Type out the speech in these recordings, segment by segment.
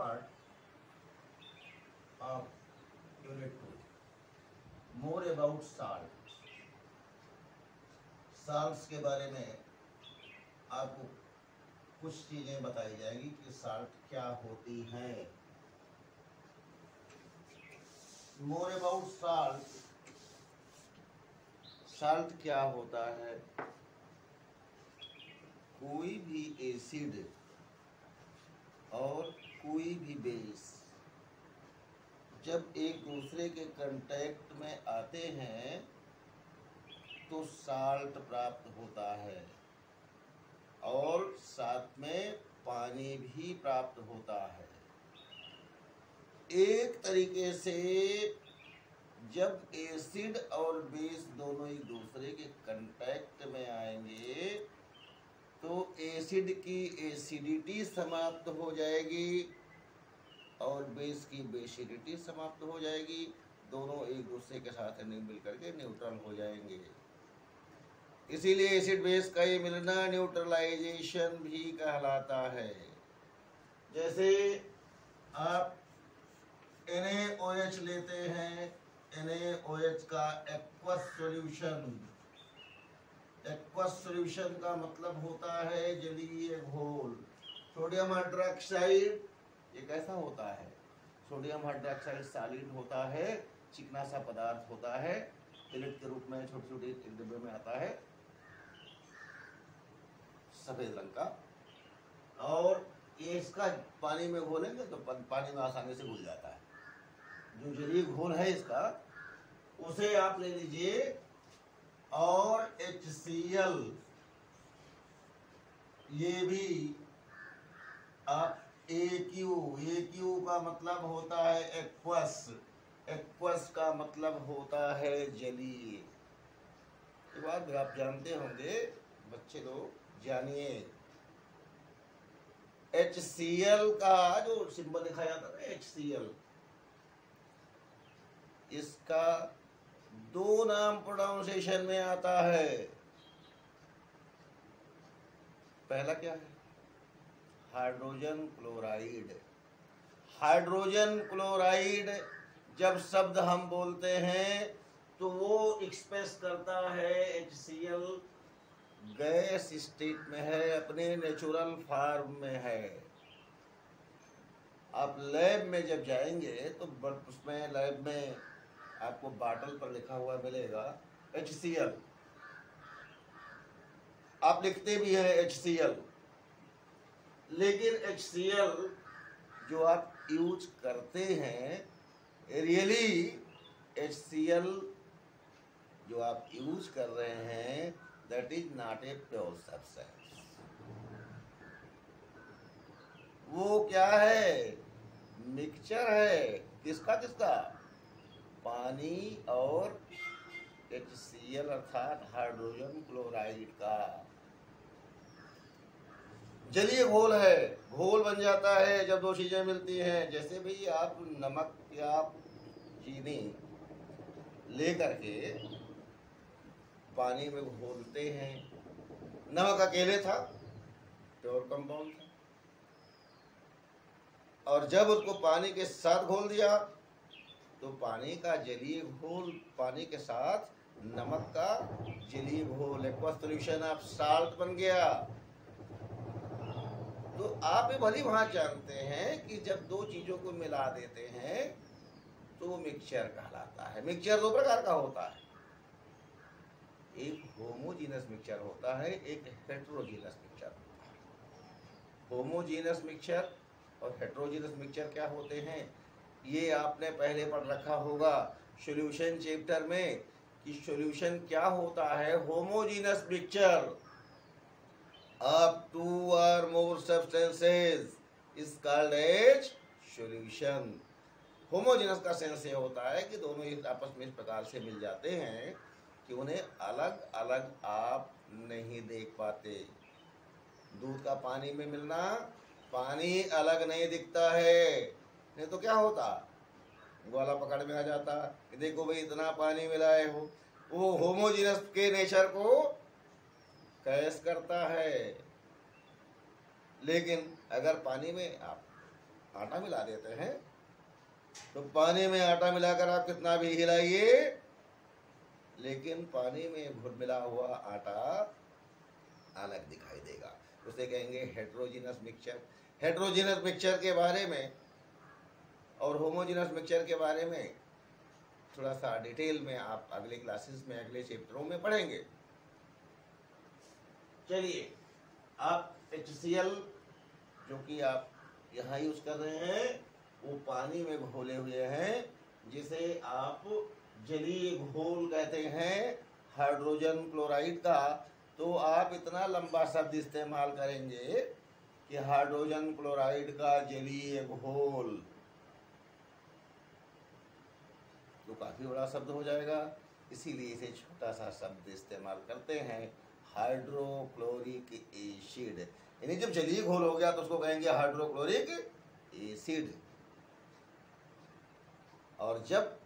part of Unit 2. More about salt. Salts के बारे में आपको कुछ चीजें बताई जाएगी कि साल्ट क्या होती हैं. More about salt. साल्ट क्या होता है? कोई भी एसिड और कोई भी बेस जब एक दूसरे के कांटेक्ट में आते हैं तो साल्ट प्राप्त होता है और साथ में पानी भी प्राप्त होता है. एक तरीके से जब एसिड और बेस दोनों एक दूसरे के कांटेक्ट में आएंगे तो एसिड की एसिडिटी समाप्त हो जाएगी और बेस की बेसिडिटी समाप्त हो जाएगी. दोनों एक दूसरे के साथ मिल करके न्यूट्रल हो जाएंगे. इसीलिए एसिड बेस का ये मिलना न्यूट्रलाइजेशन भी कहलाता है. जैसे आप NaOH लेते हैं, NaOH का एक्वस सॉल्यूशन. एक्वस सॉल्यूशन का मतलब होता है जलीय घोल. सोडियम हाइड्रोक्साइड ये कैसा होता है? सोडियम हाइड्रोक्साइड सॉलिड होता है, चिकना सा पदार्थ होता है, पेलेट के रूप में छोटे छोटे एक डिब्बे में आता है सफेद रंग का. और ये इसका पानी में घोलेंगे तो पानी में आसानी से घुल जाता है. जो जलीय घोल है इसका उसे आप ले लीजिए और HCl ये भी आप AQ का मतलब होता है एक्वस. एक्वस का मतलब होता है जलीय. ये बात भी आप जानते होंगे, बच्चे लोग जानिए. HCl का जो सिंबल लिखा जाता है HCl, इसका दो नाम प्रोनाउंसिएशन में आता है. पहला क्या है? Hydrogen chloride. हाइड्रोजन क्लोराइड जब शब्द हम बोलते हैं तो वो एक्सप्रेस करता है HCl गैस स्टेट में है, अपने नेचुरल फॉर्म में है. आप लैब में जब जाएंगे तो उसमें लैब में आपको बॉटल पर लिखा हुआ मिलेगा HCl. आप लिखते भी हैं HCl, लेकिन HCl जो आप यूज करते हैं रियली HCl जो आप यूज कर रहे हैं that is not a pure substance. वो क्या है? मिक्सचर है. किसका? पानी और HCl अर्थात हाइड्रोजन क्लोराइड का. जलीय घोल है. घोल बन जाता है जब दो चीजें मिलती हैं. जैसे भी आप नमक या चीनी ले करके पानी में घोलते हैं. नमक अकेले था, प्योर कंपाउंड था, और जब उसको पानी के साथ घोल दिया तो पानी का जलीय घोल पानी के साथ नमक का जलीय घोल एक्वस सॉल्यूशन ऑफ साल्ट बन गया. तो आप ये भली भांति जानते हैं कि जब दो चीजों को मिला देते हैं तो वो मिक्सचर कहलाता है. मिक्सचर दो प्रकार का होता है. एक होमोजीनस मिक्सचर होता है, एक हेटेरोजीनस मिक्सचर होता है. होमोजीनस मिक्सचर और हेटेरोजीनस मिक्सचर क्या होते हैं ये आपने पहले पढ़ रखा होगा सॉल्यूशन चैप्टर में कि सॉल्यूशन क्या होता है. Homogeneous mixture of 2 or more substances is called as solution. Homogeneous का सेंस ये होता है कि दोनों एक आपस में इस प्रकार से मिल जाते हैं कि उन्हें अलग अलग आप नहीं देख पाते. दूध का पानी में मिलना, पानी अलग नहीं दिखता है. नहीं तो क्या होता? ग्वाला पकड़ में आ जाता कि देखो भाई इतना पानी मिलाए हो. वो होमोजेनस के नेचर को कैश करता है. लेकिन अगर पानी में आप आटा मिला देते हैं, तो पानी में आटा मिलाकर आप कितना भी हिलाइए, लेकिन पानी में घुल मिला हुआ आटा अलग दिखाई देगा। उसे कहेंगे हेट्रोजीनस मिक्सचर। हेट्रोजीनस मिक्सचर के बारे में और होमोजीनस मिक्सचर के बारे में थोड़ा सा डिटेल में आप अगले क्लासेस में, अगले चैप्टरों में पढ़ेंगे। चलिए, आप HCl जो कि आप यहाँ यूज कर रहे हैं वो पानी में घोले हुए हैं, जिसे आप जलीय घोल कहते हैं हाइड्रोजन क्लोराइड का। तो आप इतना लंबा शब्द इस्तेमाल करेंगे कि हाइड्रोजन क्लोराइड का जलीय घोल, तो काफी बड़ा शब्द हो जाएगा, इसीलिए इसे छोटा सा शब्द इस्तेमाल करते हैं, हाइड्रोक्लोरिक एसिड। यानी जब जलीय घोल हो गया तो उसको कहेंगे हाइड्रोक्लोरिक एसिड। और जब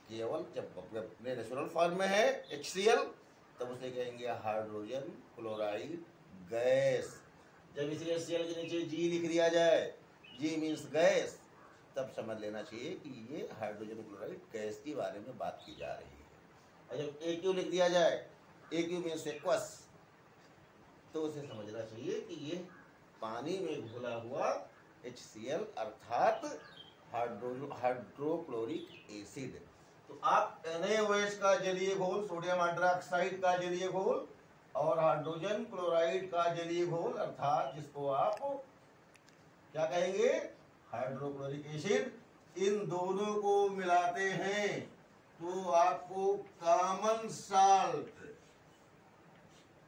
केवल जब अपने नेचुरल फॉर्म में है HCl, तब उसे कहेंगे हाइड्रोजन क्लोराइड गैस। जब इसी HCl के नीचे G लिख दिया जाए, G मीन्स गैस, तब समझ लेना चाहिए कि ये हाइड्रोजन क्लोराइड गैस के बारे में बात की जा रही है। और जब AQ लिख दिया जाए, AQ मीन्स एक्वस, तो उसे समझना चाहिए कि ये पानी में घुला हुआ HCl अर्थात हाइड्रोक्लोरिक एसिड। तो आप NaOH का जलीय घोल, सोडियम हाइड्रोक्साइड का जलीय घोल और हाइड्रोजन क्लोराइड का जलीय घोल अर्थात जिसको आप क्या कहेंगे, हाइड्रोक्लोरिक एसिड, इन दोनों को मिलाते हैं तो आपको कॉमन साल्ट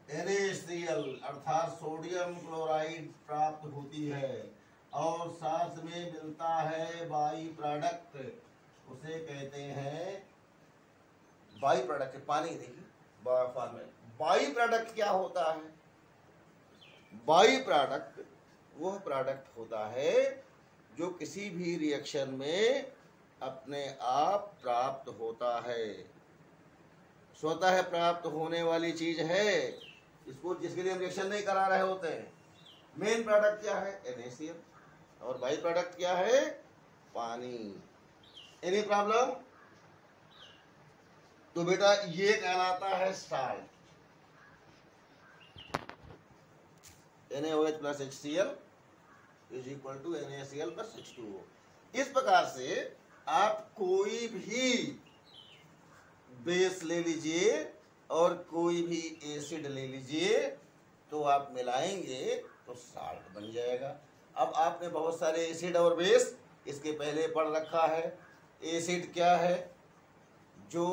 NaCl अर्थात सोडियम क्लोराइड प्राप्त होती है, और साथ में मिलता है बाई प्रोडक्ट, उसे कहते हैं बाई प्रोडक्ट। पानी देखिए बाई प्रोडक्ट क्या होता है? बाई प्रोडक्ट वह प्रोडक्ट होता है जो किसी भी रिएक्शन में अपने आप प्राप्त होता है, स्वतः प्राप्त होने वाली चीज है, इसको जिसके लिए हम रिएक्शन नहीं करा रहे होते हैं। मेन प्रोडक्ट क्या है? NaCl, और बाई प्रोडक्ट क्या है? पानी। Any problem? तो बेटा ये कहलाता है salt. NaOH plus HCl is equal to NaCl plus H2O। इस प्रकार से आप कोई भी बेस ले लीजिए और कोई भी एसिड ले लीजिए, तो आप मिलाएंगे तो साल्ट बन जाएगा। अब आपने बहुत सारे एसिड और बेस इसके पहले पढ़ रखा है। एसिड क्या है? जो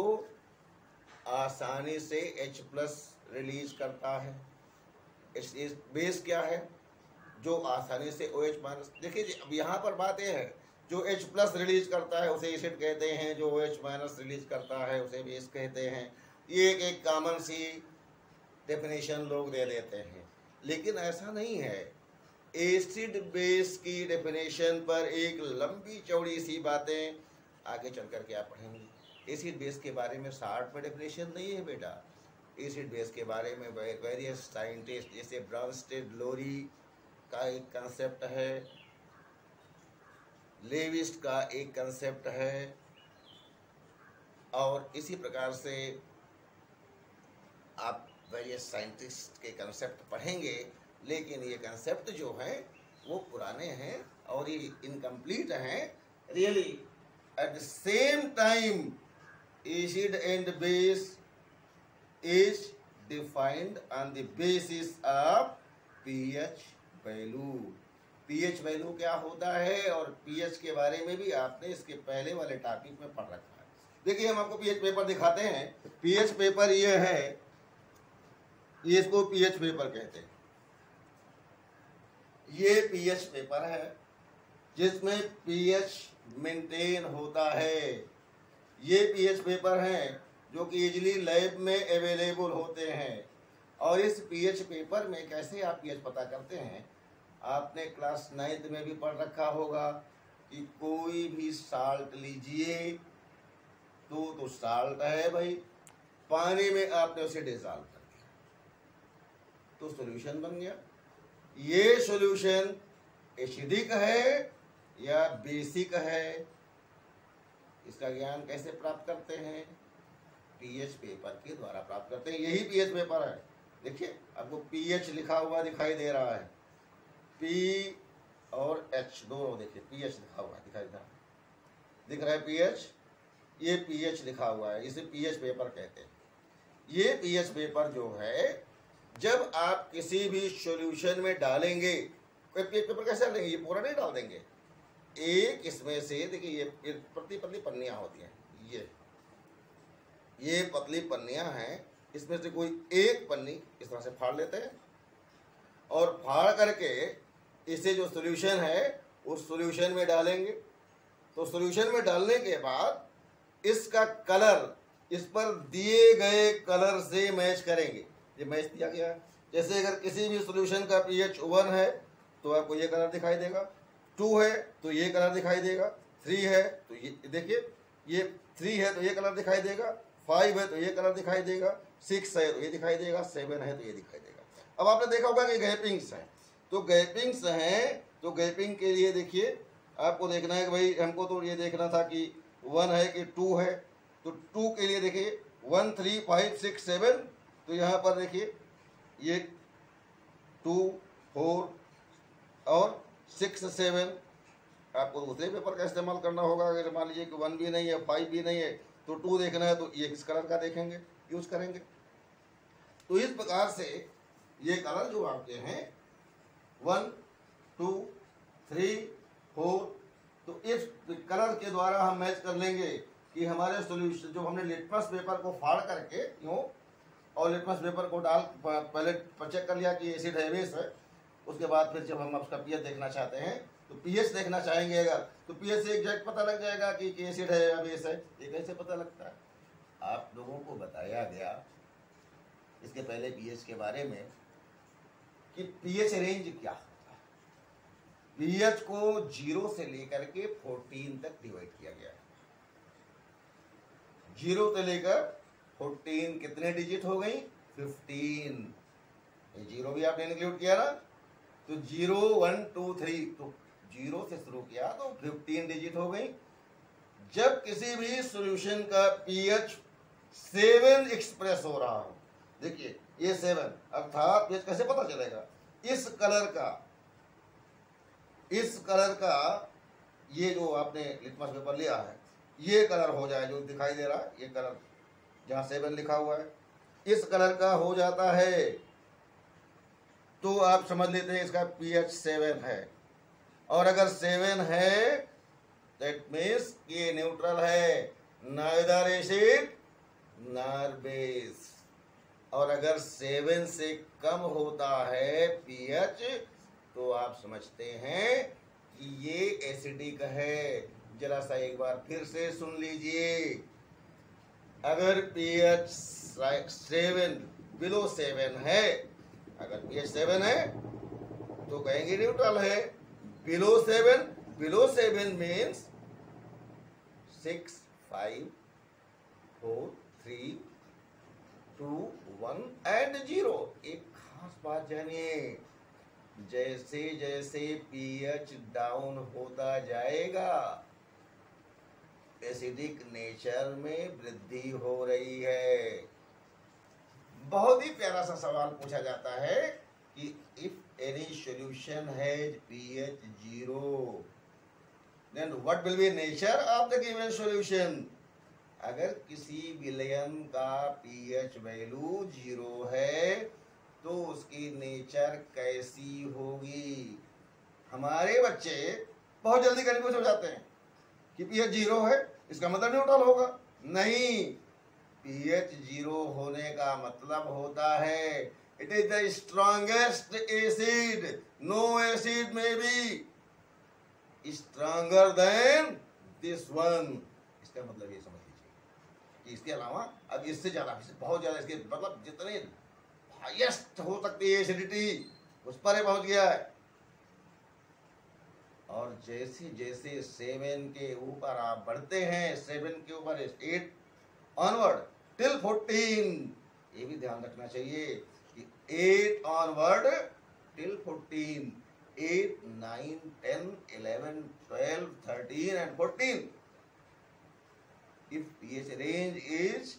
आसानी से H+ रिलीज करता है। बेस क्या है? जो आसानी से OH-। देखिए अब यहाँ पर बात यह है, जो H+ रिलीज करता है उसे एसिड कहते हैं, जो OH- रिलीज करता है उसे बेस कहते हैं। ये एक कॉमन सी डेफिनेशन लोग दे देते हैं, लेकिन ऐसा नहीं है। एसिड बेस की डेफिनेशन पर एक लंबी चौड़ी सी बातें आगे चल कर के आप पढ़ेंगे। एसिड बेस के बारे में शॉर्ट में डेफिनेशन नहीं है बेटा। एसिड बेस के बारे में वेरियस साइंटिस्ट जैसे ब्रांस्टेड लोरी का एक कंसेप्ट है, लेविस्ट का एक कंसेप्ट है, और इसी प्रकार से आप वेरियस साइंटिस्ट के कंसेप्ट पढ़ेंगे। लेकिन ये कंसेप्ट जो हैं वो पुराने हैं और ये इनकम्प्लीट हैं। Really at the same time acid and base is defined on the basis of pH value. pH value क्या होता है और pH के बारे में भी आपने इसके पहले वाले टॉपिक में पढ़ रखा है। देखिए हम आपको pH पेपर दिखाते हैं। pH पेपर ये है, ये इसको pH पेपर कहते हैं। ये pH पेपर है जिसमें pH मेंटेन होता है। ये pH पेपर हैं जो कि इजली लैब में अवेलेबल होते हैं। और इस pH पेपर में कैसे आप pH पता करते हैं, आपने क्लास 9th में भी पढ़ रखा होगा कि कोई भी साल्ट लीजिए तो साल्ट है भाई, पानी में आपने उसे डिसॉल्व कर दिया तो सॉल्यूशन बन गया। ये सॉल्यूशन एसिडिक है या बेसिक है, इसका ज्ञान कैसे प्राप्त करते हैं? पीएच पेपर के द्वारा प्राप्त करते हैं। यही पीएच पेपर है। देखिए आपको पीएच लिखा हुआ दिखाई दे रहा है, पी और एच दोनों, देखिए पीएच लिखा हुआ दिखाई दे रहा है, दिख रहा है पीएच, ये पीएच लिखा हुआ है, इसे पीएच पेपर कहते हैं। ये पीएच पेपर जो है, जब आप किसी भी सॉल्यूशन में डालेंगे, पीएच पेपर कैसे डालेंगे? ये पूरा नहीं डाल देंगे, एक इसमें से देखिए ये पतली पतली पन्नियां होती हैं, ये पतली पन्नियां हैं, इसमें से कोई एक पन्नी इस तरह से फाड़ लेते हैं और फाड़ करके इसे जो सॉल्यूशन है उस सॉल्यूशन में डालेंगे। तो सॉल्यूशन में डालने के बाद इसका कलर इस पर दिए गए कलर से मैच करेंगे। ये मैच दिया गया है। जैसे अगर किसी भी सॉल्यूशन का pH 1 है तो आपको ये कलर दिखाई देगा, 2 है तो ये कलर दिखाई देगा, 3 है तो ये देखिए, ये 3 है तो ये कलर दिखाई देगा, 5 है तो ये कलर दिखाई देगा, 6 है तो ये दिखाई देगा, 7 है तो ये दिखाई देगा। अब आपने देखा होगा कि गैपिंग्स हैं, तो गैपिंग्स हैं, तो गैपिंग के लिए देखिए आपको देखना है कि भाई हमको तो ये देखना था कि 1 है कि 2 है, तो 2 के लिए देखिए 1 3 5 6 7, तो यहाँ पर देखिए ये 2 4 और 6 7, आपको दूसरे पेपर का इस्तेमाल करना होगा। अगर मान लीजिए कि 1 भी नहीं है 5 भी नहीं है तो 2 देखना है तो ये किस कलर का देखेंगे, यूज करेंगे। तो इस प्रकार से ये कलर जो आपके हैं 1 2 3 4, तो इस कलर के द्वारा हम मैच कर लेंगे कि हमारे सॉल्यूशन, जो हमने लिटमस पेपर को फाड़ करके यूँ और लिटमस पेपर को डाल पहले चेक कर लिया कि एसिड है बेस है, उसके बाद फिर जब हम उसका पीएच देखना चाहते हैं तो पीएच देखना चाहेंगे अगर, तो पीएच से एग्जैक्ट पता लग जाएगा कि एसिड है या बेस है। ये कैसे पता लगता है? आप लोगों को बताया गया इसके पहले पीएच के बारे में कि पीएच रेंज क्या होता है। पीएच को 0 से लेकर के 14 तक डिवाइड किया गया है। 0 से लेकर 14 कितने डिजिट हो गई? 15। 0 भी आपने इंक्लूड किया ना, तो 0 1 2 3, तो 0 से शुरू किया तो 15 डिजिट हो गई। जब किसी भी सॉल्यूशन का पीएच 7 एक्सप्रेस हो रहा हो, देखिए ये 7, अर्थात पीएच कैसे पता चलेगा? इस कलर का ये जो आपने लिटमस पेपर लिया है, ये कलर हो जाए जो दिखाई दे रहा है, ये कलर जहाँ 7 लिखा हुआ है, इस कलर का हो जाता है तो आप समझ लेते हैं इसका pH 7 है। और अगर 7 है दैट मीन्स ये न्यूट्रल है, नाइदर एसिड नॉर बेस। और अगर 7 से कम होता है pH तो आप समझते हैं कि ये एसिडिक है। जरा सा एक बार फिर से सुन लीजिए, अगर pH 7 बिलो 7 है, अगर pH 7 है तो कहेंगे न्यूट्रल है। Below 7 means 6 5 4 3 2 1 and 0। एक खास बात जानिए, जैसे जैसे pH डाउन होता जाएगा एसिडिक नेचर में वृद्धि हो रही है। बहुत ही प्यारा सा सवाल पूछा जाता है कि if any solution has pH 0 then what will be nature of the given solution? अगर किसी विलयन का pH वैल्यू 0 है तो उसकी नेचर कैसी होगी? हमारे बच्चे बहुत जल्दी कंफ्यूज हो जाते हैं कि pH 0 है इसका मतलब न्यूट्रल होगा। नहीं, pH 0 होने का मतलब होता है it is the strongest acid, no acid में be stronger than this one. इसका मतलब ये समझ लीजिए कि इसके अलावा अब इससे ज्यादा, बहुत ज्यादा, इसके मतलब जितने हाईएस्ट हो सकती है एसिडिटी उस पर पहुंच गया है। और जैसे जैसे 7 के ऊपर आप बढ़ते हैं, 7 के ऊपर 8 ऑनवर्ड टिल 14, ये भी ध्यान रखना चाहिए कि 8 onward till 14, 8, 9, 10, 11, 12, 13 and 14. If pH range is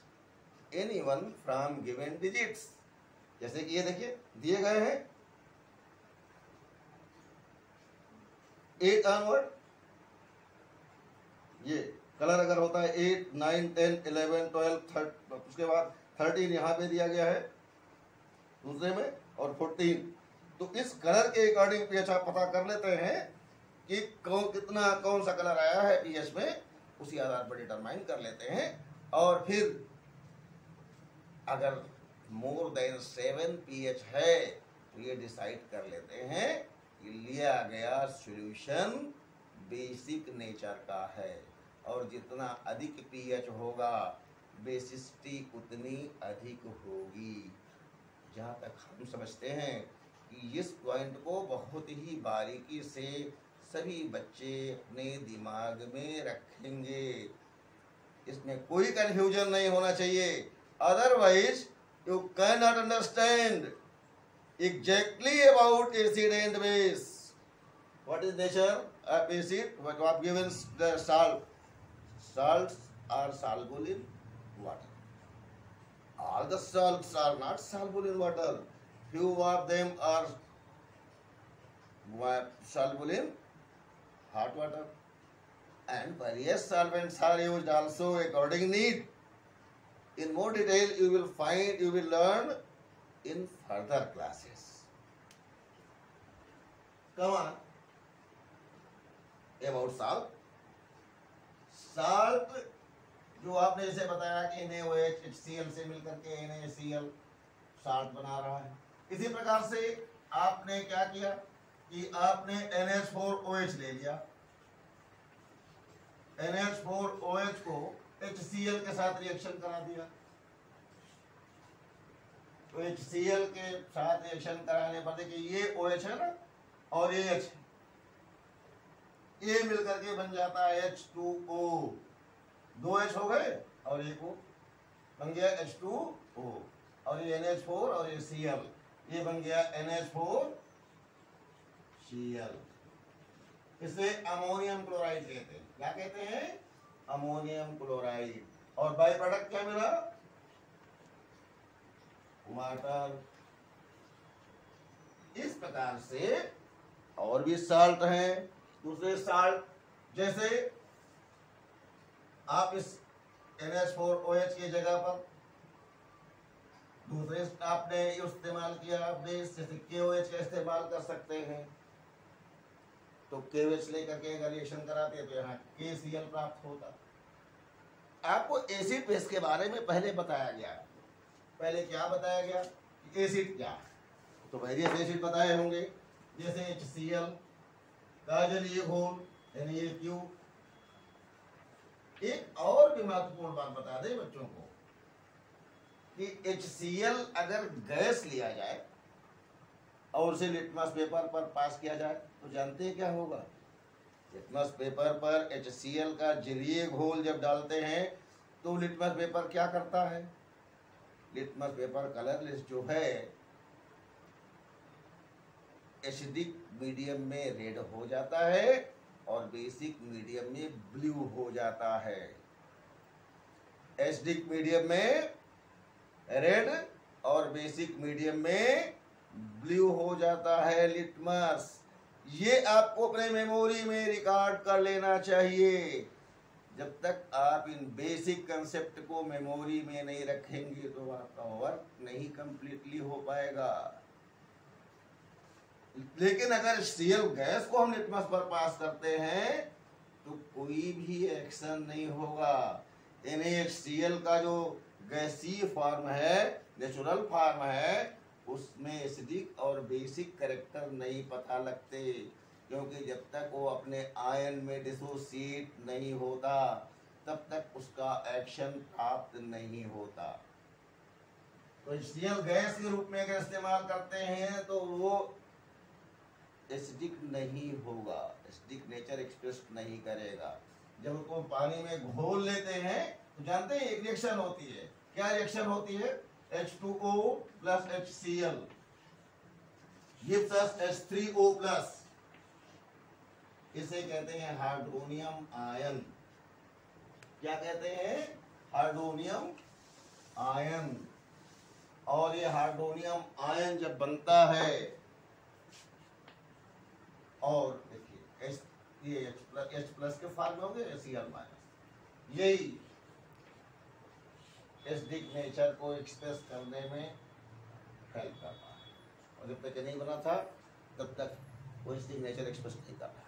any one from given digits, जैसे कि ये देखिए दिए गए हैं 8 onward, ये कलर अगर होता है 8, 9, 10, 11, 12, उसके बाद 13 यहाँ पे दिया गया है दूसरे में और 14, तो इस कलर के अकॉर्डिंग पीएच आप पता कर लेते हैं कि कौन सा कलर आया है पीएच में, उसी आधार पर डिटरमाइन कर लेते हैं। और फिर अगर मोर देन 7 पीएच है तो ये डिसाइड कर लेते हैं कि लिया गया सॉल्यूशन बेसिक नेचर का है, और जितना अधिक पीएच होगा बेसिसिटी उतनी अधिक होगी। जहाँ तक हम समझते हैं कि इस पॉइंट को बहुत ही बारीकी से सभी बच्चे अपने दिमाग में रखेंगे, इसमें कोई कंफ्यूजन नहीं होना चाहिए, otherwise you can not understand exactly about acid and base. What is nature of acid? What आप given the salt. Salts are soluble in water. All the salts are not soluble in water. Few of them are soluble in hot water, and various solvents are used also according need. In more detail you will learn in further classes. Come on. About salt. Salt जो आपने जैसे बताया कि NaOH HCl से मिलकर के NaCl salt बना रहा है, इसी प्रकार से आपने क्या किया कि आपने NH4OH ले लिया, NH4OH को HCl के साथ रिएक्शन करा दिया, तो HCl के साथ रिएक्शन कराने पर देखिए ये OH है ना और ये H, ये मिलकर के बन जाता है H2O, 2 H हो गए और एक O बन गया H2O, और ये NH4 और ये Cl, ये बन गया NH4Cl। इसे अमोनियम क्लोराइड कहते हैं। क्या कहते हैं? Ammonium chloride. और बाई प्रोडक्ट क्या मिला? वाटर। इस प्रकार से और भी साल्ट हैं, दूसरे साल्ट, जैसे आप इस NH4OH की जगह पर दूसरे आपने इस्तेमाल किया, बेस जैसे KOH का इस्तेमाल कर सकते हैं, तो KOH लेकर के रिएक्शन कराते हैं तो यहाँ KCl प्राप्त होता। आपको एसिड बेस के बारे में पहले बताया गया। पहले क्या बताया गया? एसिड क्या है? तो वेरियस एसिड बताए होंगे, जैसे HCl, काजल ये घोल NaQ। एक और भी महत्वपूर्ण बात बता दें बच्चों को कि HCl अगर गैस लिया जाए और उसे लिटमस पेपर पर पास किया जाए तो जानते हैं क्या होगा? लिटमस पेपर पर HCl का जलीय घोल जब डालते हैं तो लिटमस पेपर क्या करता है? लिटमस पेपर कलरलेस जो है एसिडिक मीडियम में रेड हो जाता है और बेसिक मीडियम में ब्लू हो जाता है। एसिडिक मीडियम में रेड और बेसिक मीडियम में ब्लू हो जाता है लिटमस। ये आपको अपने मेमोरी में रिकॉर्ड कर लेना चाहिए। जब तक आप इन बेसिक कंसेप्ट को मेमोरी में नहीं रखेंगे तो आपका वर्क नहीं कंप्लीटली हो पाएगा। लेकिन अगर Cl गैस को हम लिटमस पर पास करते हैं तो कोई भी एक्शन नहीं होगा। NaHCl का जो गैसीय फॉर्म है, नेचुरल फॉर्म है, उसमें एसिडिक और बेसिक कैरेक्टर नहीं पता लगते, क्योंकि जब तक वो अपने आयन में डिसोसिएट नहीं होता तब तक उसका एक्शन प्राप्त नहीं होता। तो HCl गैस के रूप में अगर इस्तेमाल करते हैं तो वो एसिडिक नहीं होगा, एसिडिक नेचर एक्सप्रेस नहीं करेगा। जब उसको पानी में घोल लेते हैं तो जानते हैं एक रिएक्शन होती है। क्या रिएक्शन होती है? H2O plus HCl gives us H3O plus। इसे कहते हैं हार्डोनियम आयन। क्या कहते हैं? हार्डोनियम आयन। और ये हार्डोनियम आयन जब बनता है, और देखिए ये H प्लस के फॉर्म में हो गए, Cl माइनस, यही एसिडिक नेचर को एक्सप्रेस करने में हेल्प करता है। और जब तक ये नहीं बना था तब तक वो एसिडिक नेचर एक्सप्रेस नहीं कर रहा था।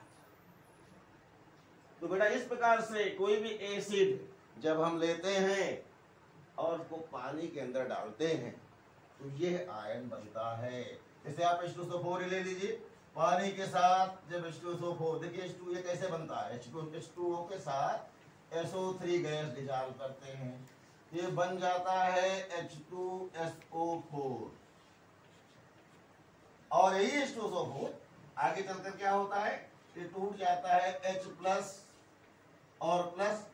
तो बेटा इस प्रकार से कोई भी एसिड जब हम लेते हैं और उसको पानी के अंदर डालते हैं तो ये आयन बनता है। जैसे आप H2SO4 ले लीजिए, पानी के साथ जब H2SO4, देखिए H2 ये कैसे बनता है, H2O के साथ SO3 गैस डिसॉल्व करते हैं, ये बन जाता है H2SO4। और यही H2SO4 आगे चलकर क्या होता है, ये टूट जाता है H प्लस और प्लस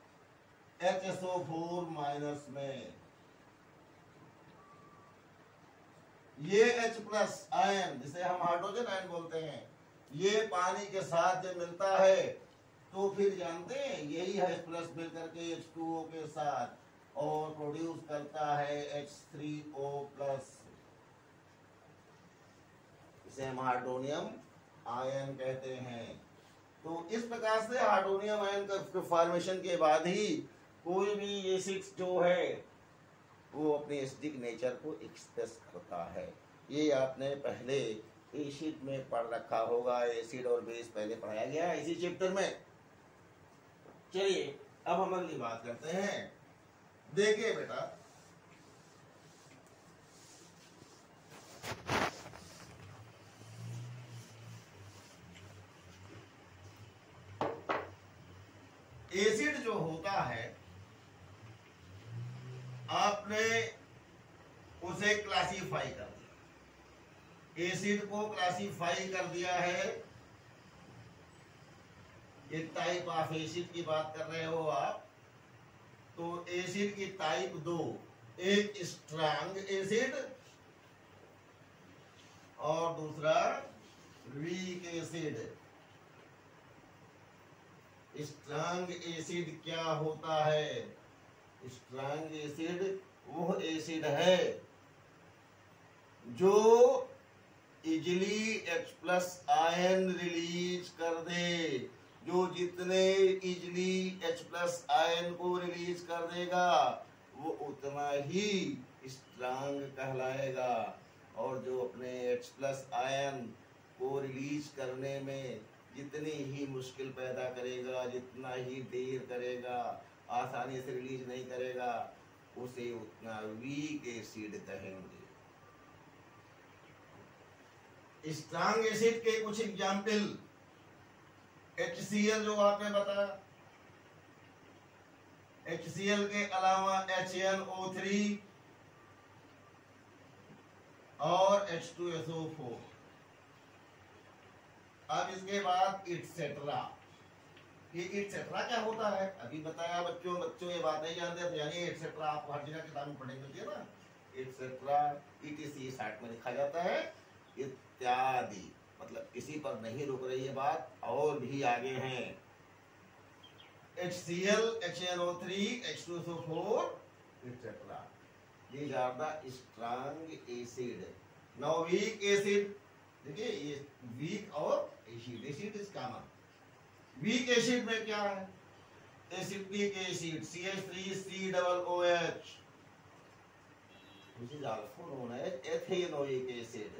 HSO4 माइनस में। ये H प्लस आयन जिसे हम हाइड्रोजन आयन बोलते हैं, ये पानी के साथ जब मिलता है तो फिर जानते हैं यही H प्लस मिलकर के H2O के साथ और प्रोड्यूस करता है H3O प्लस। इसे हम हाइड्रोनियम आयन कहते हैं। तो इस प्रकार से हाइड्रोनियम आयन का फॉर्मेशन के बाद ही कोई भी एसिड जो है वो अपने एसिडिक नेचर को एक्सप्रेस करता है। ये आपने पहले एसिड में पढ़ रखा होगा, एसिड और बेस पहले पढ़ाया गया है इसी चैप्टर में। चलिए अब हम अगली बात करते हैं। देखिए बेटा, एसिड जो होता है आपने उसे क्लासिफाई कर दिया, एसिड को क्लासिफाई कर दिया है। एक टाइप ऑफ एसिड की बात कर रहे हो आप, तो एसिड की टाइप दो, एक स्ट्रांग एसिड और दूसरा वीक एसिड। स्ट्रांग एसिड क्या होता है? स्ट्रांग एसिड वो एसिड है जो easily H plus ion release कर दे। जो जितने इजिली H प्लस आयन को रिलीज कर देगा वो उतना ही स्ट्रांग कहलाएगा। और जो अपने H प्लस आयन को रिलीज करने में जितनी ही मुश्किल पैदा करेगा, जितना ही देर करेगा, आसानी से रिलीज नहीं करेगा, उसे उतना वीक एसिड कहेंगे। स्ट्रांग एसिड के कुछ एग्जाम्पल, HCl जो आपने बताया, HCl के अलावा HNO3 और H2SO4। अब इसके बाद इटसेट्रा। ये इटसेट्रा क्या होता है अभी बताया बच्चों ये बात नहीं जानते, तो यानी इटसेट्रा आपको हर जगह किताब में पढ़ेंगे होती है ना। इटसेट्रा ETC 60 में लिखा जाता है इत्यादि, मतलब इसी पर नहीं रुक रही है बात, और भी आगे हैं। HCl, HNO3, H2SO4 etc. These are the strong acid. Now weak acid, देखिए ये वीक और acid, acid is common. Weak acid में क्या है? Acetic acid CH3COOH, which is also known as ethanoic acid.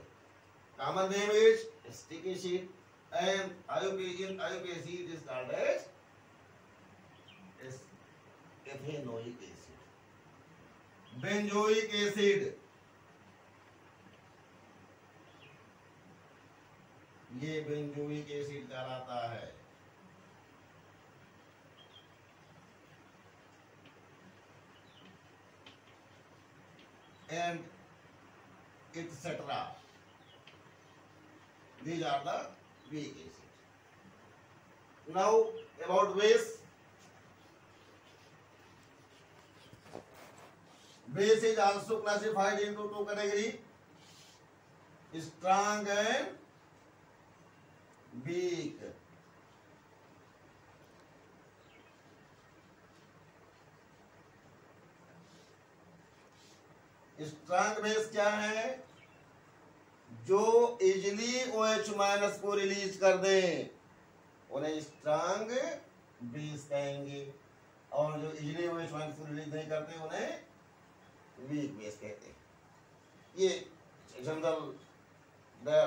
Common name is acetic acid, and ionic acid is called as ethanoic acid. Benzoic acid, ये benzoic acid कहलाता है। And etc. These are the weak acids. Now about base. Base is also classified into two categories: strong and weak. Strong base क्या है? जो easily OH minus को release कर दे उन्हें strong base कहेंगे, और जो इजिली OH माइनस को रिलीज नहीं करते उन्हें वीक बेस कहते हैं। ये जनरल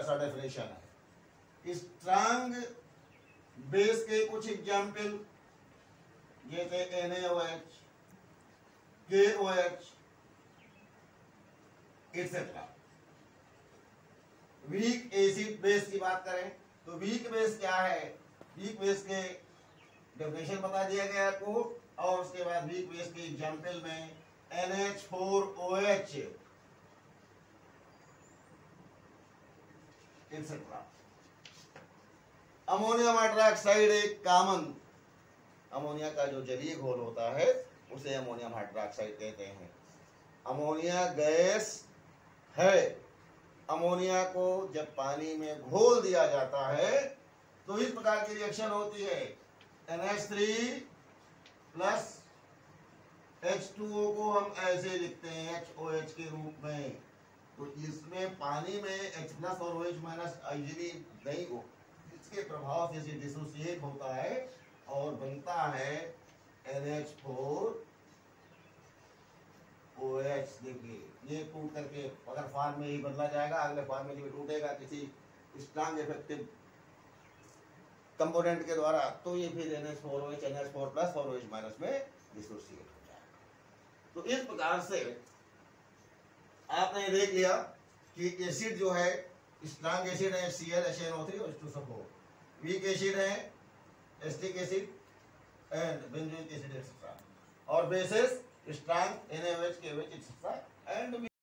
सा डेफिनेशन है। स्ट्रांग बेस के कुछ एग्जाम्पल ये थे NaOH, KOH etcetera. Weak acid base की बात करें तो वीक बेस क्या है? वीक बेस के डेफिनेशन बता दिया गया आपको, और उसके बाद वीक बेस के एग्जाम्पल में NH4OH एक्सेट्रा। अमोनियम हाइड्रोक्साइड एक कॉमन, अमोनिया का जो जलीय घोल होता है उसे अमोनियम हाइड्रोक्साइड कहते हैं। अमोनिया गैस है। अमोनिया को जब पानी में घोल दिया जाता है तो इस प्रकार की रिएक्शन होती है। NH3 प्लस H2O को हम ऐसे लिखते हैं HOH के रूप में। तो इसमें पानी में H प्लस और OH माइनस इजीली नहीं हो, इसके प्रभाव से डिसोसिएट होता है और बनता है NH4OH। देखिए ये टूट करके अगर फॉर्म में ही बदला जाएगा, अगले फॉर्म में भी टूटेगा किसी स्ट्रांग इफेक्टिव कंपोनेंट के द्वारा, तो ये फिर NH4OH NH4 प्लस और OH माइनस में डिसोसिएट हो जाएगा। तो इस प्रकार से आपने देख लिया कि एसिड जो है, स्ट्रांग एसिड है Cl HNO3 और H2SO4, वीक एसिड है acetic acid and benzoic acid etcetera, और bases strong NaOH KOH etcetera and